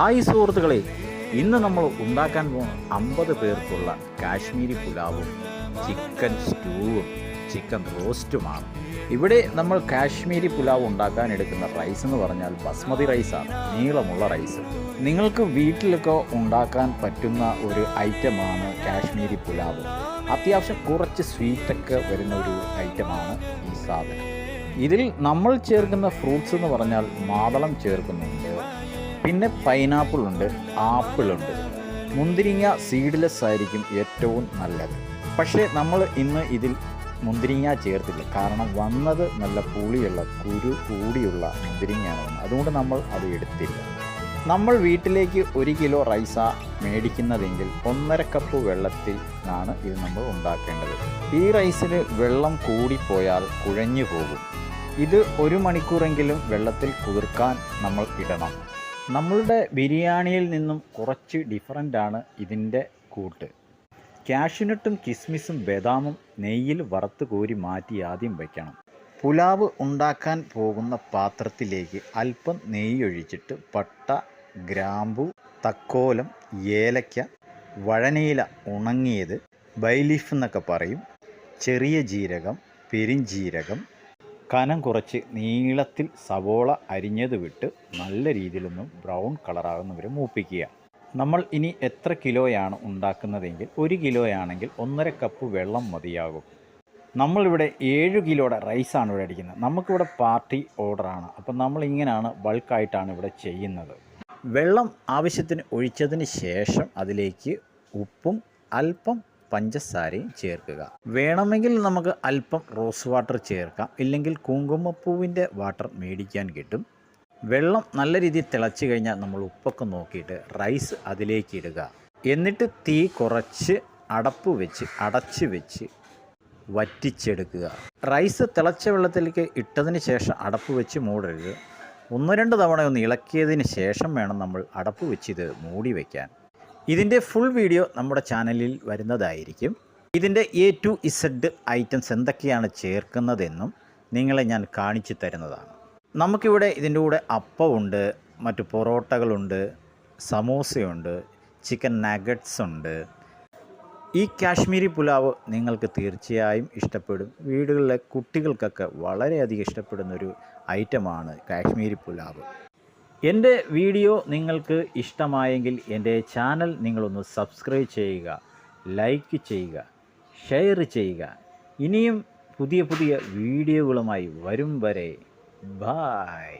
Hi സുഹൃത്തുക്കളെ, ഇന്ന് നമ്മൾ ഉണ്ടാക്കാൻ പോകുന്ന 50 പേർക്കുള്ള കാശ്മീരി പുലാവും ചിക്കൻ സ്റ്റൂവും ചിക്കൻ റോസ്റ്റുമാണ്. ഇവിടെ നമ്മൾ കാശ്മീരി പുലാവ് ഉണ്ടാക്കാൻ എടുക്കുന്ന റൈസ് എന്ന് പറഞ്ഞാൽ ബസ്മതി റൈസാണ്, നീളമുള്ള റൈസ്. നിങ്ങൾക്ക് വീട്ടിലൊക്കെ ഉണ്ടാക്കാൻ പറ്റുന്ന ഒരു ഐറ്റമാണ് കാശ്മീരി പുലാവ്. അത്യാവശ്യം കുറച്ച് സ്വീറ്റൊക്കെ വരുന്ന ഒരു ഐറ്റമാണ് ഈ സാധനം. ഇതിൽ നമ്മൾ ചേർക്കുന്ന ഫ്രൂട്ട്സ് എന്ന് പറഞ്ഞാൽ മാതളം ചേർക്കുന്നുണ്ട്, പിന്നെ പൈനാപ്പിൾ ഉണ്ട്, ആപ്പിളുണ്ട്. മുന്തിരിങ്ങ സീഡ്ലെസ് ആയിരിക്കും ഏറ്റവും നല്ലത്. പക്ഷേ നമ്മൾ ഇന്ന് ഇതിൽ മുന്തിരിങ്ങ ചേർത്തില്ല, കാരണം വന്നത് നല്ല പുളിയുള്ള കുരു കൂടിയുള്ള മുന്തിരിങ്ങയാണ് വന്നത്. അതുകൊണ്ട് നമ്മൾ അത് എടുത്തില്ല. നമ്മൾ വീട്ടിലേക്ക് 1 കിലോ റൈസാ മേടിക്കുന്നതെങ്കിൽ 1.5 കപ്പ് വെള്ളത്തിലാണ് ഇത് നമ്മൾ ഉണ്ടാക്കേണ്ടത്. ഈ റൈസിൽ വെള്ളം കൂടിപ്പോയാൽ കുഴഞ്ഞു പോകും. ഇത് 1 മണിക്കൂറെങ്കിലും വെള്ളത്തിൽ കുതിർക്കാൻ നമ്മൾ ഇടണം. നമ്മളുടെ ബിരിയാണിയിൽ നിന്നും കുറച്ച് ഡിഫറൻ്റാണ് ഇതിൻ്റെ കൂട്ട്. കാഷ്യൂനട്ടും കിസ്മിസും ബദാമും നെയ്യിൽ വറുത്ത് കോരി മാറ്റി ആദ്യം വയ്ക്കണം. പുലാവ് ഉണ്ടാക്കാൻ പോകുന്ന പാത്രത്തിലേക്ക് അല്പം നെയ്യൊഴിച്ചിട്ട് പട്ട, ഗ്രാമ്പു, തക്കോലം, ഏലക്ക, വഴനയില ഉണങ്ങിയത്, ബൈലീഫ് എന്നൊക്കെ പറയും, ചെറിയ ജീരകം, പെരിഞ്ജീരകം, കനം കുറച്ച് നീളത്തിൽ സവോള അരിഞ്ഞത് വിട്ട് നല്ല രീതിയിലൊന്നും ബ്രൗൺ കളറാകുന്നവരെ മൂപ്പിക്കുക. നമ്മൾ ഇനി എത്ര കിലോയാണ് ഉണ്ടാക്കുന്നതെങ്കിൽ 1 കിലോയാണെങ്കിൽ 1.5 കപ്പ് വെള്ളം മതിയാകും. നമ്മളിവിടെ 7 കിലോയുടെ റൈസാണ് ഇവിടെ അടിക്കുന്നത്. നമുക്കിവിടെ പാർട്ടി ഓർഡറാണ്, അപ്പം നമ്മളിങ്ങനെയാണ് ബൾക്കായിട്ടാണ് ഇവിടെ ചെയ്യുന്നത്. വെള്ളം ആവശ്യത്തിന് ഒഴിച്ചതിന് ശേഷം അതിലേക്ക് ഉപ്പും അല്പം പഞ്ചസാരയും ചേർക്കുക. വേണമെങ്കിൽ നമുക്ക് അല്പം റോസ് വാട്ടർ ചേർക്കാം, ഇല്ലെങ്കിൽ കുങ്കുമപ്പൂവിൻ്റെ വാട്ടർ മേടിക്കാൻ കിട്ടും. വെള്ളം നല്ല രീതിയിൽ തിളച്ച് കഴിഞ്ഞാൽ നമ്മൾ ഉപ്പൊക്കെ നോക്കിയിട്ട് റൈസ് അതിലേക്ക് ഇടുക. എന്നിട്ട് തീ കുറച്ച് അടച്ച് വെച്ച് വറ്റിച്ചെടുക്കുക. റൈസ് തിളച്ച വെള്ളത്തിലേക്ക് ഇട്ടതിന് ശേഷം അടപ്പ് വെച്ച് മൂടരുത്. 1-2 തവണ ഒന്ന് ഇളക്കിയതിന് ശേഷം വേണം നമ്മൾ അടപ്പ് വെച്ച് ഇത് മൂടി വയ്ക്കാൻ. ഇതിൻ്റെ ഫുൾ വീഡിയോ നമ്മുടെ ചാനലിൽ വരുന്നതായിരിക്കും. ഇതിൻ്റെ A to Z ഐറ്റംസ് എന്തൊക്കെയാണ് ചേർക്കുന്നതെന്നും നിങ്ങളെ ഞാൻ കാണിച്ചു തരുന്നതാണ്. നമുക്കിവിടെ ഇതിൻ്റെ കൂടെ അപ്പമുണ്ട്, മറ്റു പൊറോട്ടകളുണ്ട്, സമോസയുണ്ട്, ചിക്കൻ നഗറ്റ്സ് ഉണ്ട്. ഈ കാശ്മീരി പുലാവ് നിങ്ങൾക്ക് തീർച്ചയായും ഇഷ്ടപ്പെടും. വീടുകളിലെ കുട്ടികൾക്കൊക്കെ വളരെയധികം ഇഷ്ടപ്പെടുന്നൊരു ഐറ്റമാണ് കാശ്മീരി പുലാവ്. എൻ്റെ വീഡിയോ നിങ്ങൾക്ക് ഇഷ്ടമായെങ്കിൽ എൻ്റെ ചാനൽ നിങ്ങളൊന്ന് സബ്സ്ക്രൈബ് ചെയ്യുക, ലൈക്ക് ചെയ്യുക, ഷെയർ ചെയ്യുക. ഇനിയും പുതിയ വീഡിയോകളുമായി വരും വരെ ബായ്.